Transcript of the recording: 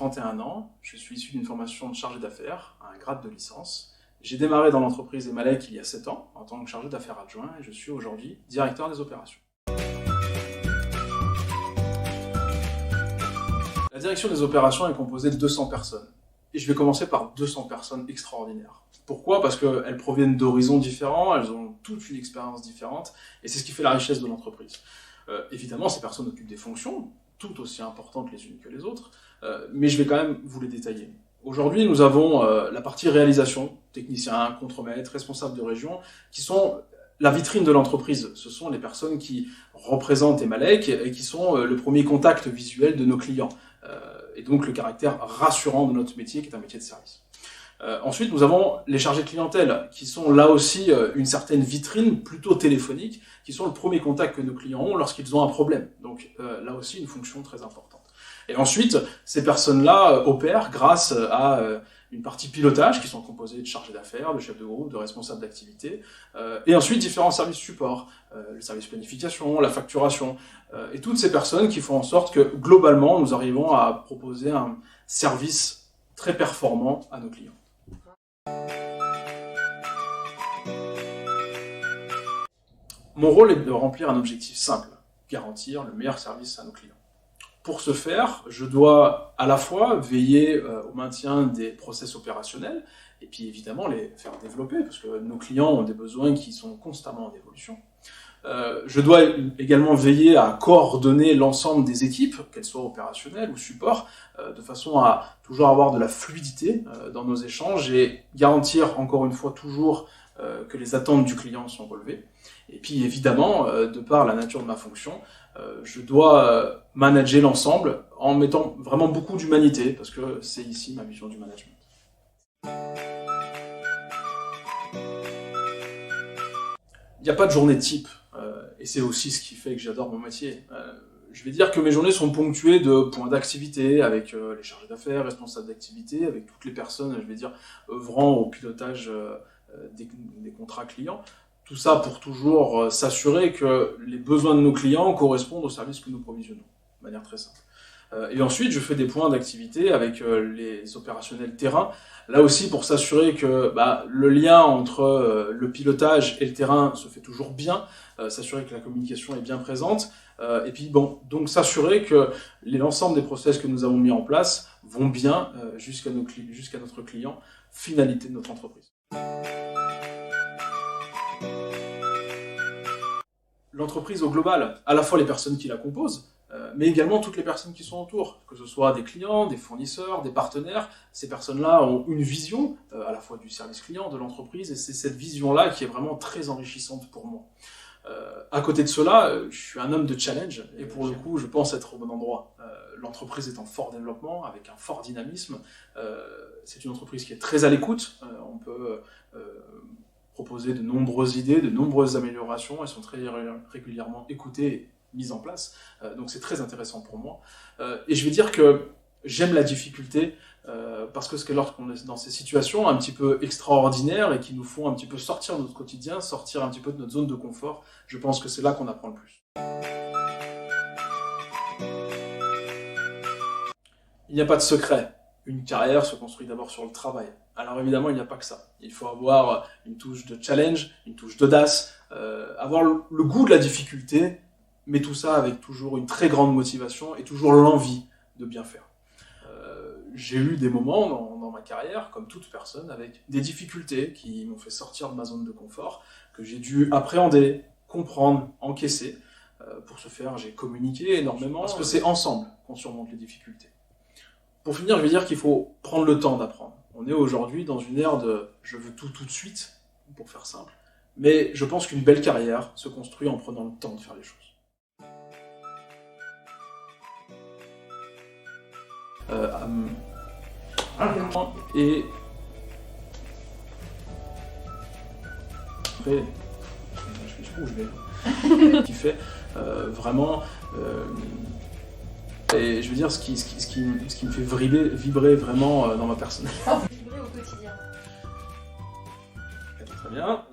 31 ans, je suis issu d'une formation de chargé d'affaires, à un grade de licence. J'ai démarré dans l'entreprise Emalec il y a 7 ans, en tant que chargé d'affaires adjoint, et je suis aujourd'hui directeur des opérations. La direction des opérations est composée de 200 personnes. Et je vais commencer par 200 personnes extraordinaires. Pourquoi? Parce qu'elles proviennent d'horizons différents, elles ont toute une expérience différente, et c'est ce qui fait la richesse de l'entreprise. Évidemment, ces personnes occupent des fonctions, tout aussi importantes les unes que les autres, mais je vais quand même vous les détailler. Aujourd'hui, nous avons la partie réalisation, technicien, contremaître, responsable de région, qui sont la vitrine de l'entreprise. Ce sont les personnes qui représentent Emalec et qui sont le premier contact visuel de nos clients. Et donc le caractère rassurant de notre métier, qui est un métier de service. Ensuite, nous avons les chargés de clientèle, qui sont là aussi une certaine vitrine, plutôt téléphonique, qui sont le premier contact que nos clients ont lorsqu'ils ont un problème. Donc là aussi, une fonction très importante. Et ensuite, ces personnes-là opèrent grâce à une partie pilotage, qui sont composées de chargés d'affaires, de chefs de groupe, de responsables d'activité, et ensuite différents services support, le service planification, la facturation, et toutes ces personnes qui font en sorte que, globalement, nous arrivons à proposer un service très performant à nos clients. Mon rôle est de remplir un objectif simple, garantir le meilleur service à nos clients. Pour ce faire, je dois à la fois veiller au maintien des process opérationnels et puis évidemment les faire développer parce que nos clients ont des besoins qui sont constamment en évolution. Je dois également veiller à coordonner l'ensemble des équipes, qu'elles soient opérationnelles ou support, de façon à toujours avoir de la fluidité dans nos échanges et garantir encore une fois toujours que les attentes du client sont relevées. Et puis évidemment, de par la nature de ma fonction, je dois manager l'ensemble en mettant vraiment beaucoup d'humanité, parce que c'est ici ma vision du management. Il n'y a pas de journée type, et c'est aussi ce qui fait que j'adore mon métier. Je vais dire que mes journées sont ponctuées de points d'activité avec les chargés d'affaires, responsables d'activité, avec toutes les personnes, je vais dire, œuvrant au pilotage des contrats clients. Tout ça pour toujours s'assurer que les besoins de nos clients correspondent aux services que nous provisionnons, de manière très simple. Et ensuite, je fais des points d'activité avec les opérationnels terrain, là aussi pour s'assurer que le lien entre le pilotage et le terrain se fait toujours bien, s'assurer que la communication est bien présente, et puis donc s'assurer que l'ensemble des process que nous avons mis en place vont bien jusqu'à notre client, finalité de notre entreprise. L'entreprise au global, à la fois les personnes qui la composent, mais également toutes les personnes qui sont autour, que ce soit des clients, des fournisseurs, des partenaires. Ces personnes-là ont une vision, à la fois du service client, de l'entreprise, et c'est cette vision-là qui est vraiment très enrichissante pour moi. À côté de cela, je suis un homme de challenge, et pour le coup, je pense être au bon endroit. L'entreprise est en fort développement, avec un fort dynamisme. C'est une entreprise qui est très à l'écoute. On peut proposer de nombreuses idées, de nombreuses améliorations. Elles sont très régulièrement écoutées et mises en place. Donc c'est très intéressant pour moi. Et je vais dire que j'aime la difficulté parce que lorsqu'on est dans ces situations un petit peu extraordinaires et qui nous font un petit peu sortir de notre quotidien, sortir un petit peu de notre zone de confort, je pense que c'est là qu'on apprend le plus. Il n'y a pas de secret. Une carrière se construit d'abord sur le travail. Alors évidemment, il n'y a pas que ça. Il faut avoir une touche de challenge, une touche d'audace, avoir le goût de la difficulté, mais tout ça avec toujours une très grande motivation et toujours l'envie de bien faire. J'ai eu des moments dans ma carrière, comme toute personne, avec des difficultés qui m'ont fait sortir de ma zone de confort, que j'ai dû appréhender, comprendre, encaisser. Pour ce faire, j'ai communiqué énormément, parce que c'est ensemble qu'on surmonte les difficultés. Pour finir, je vais dire qu'il faut prendre le temps d'apprendre. On est aujourd'hui dans une ère de « je veux tout de suite », pour faire simple. Mais je pense qu'une belle carrière se construit en prenant le temps de faire les choses. Et après, je sais où je vais. Qui fait vraiment. Et je veux dire, ce qui me fait vibrer vraiment dans ma personnalité. Vibrer au quotidien. Très bien.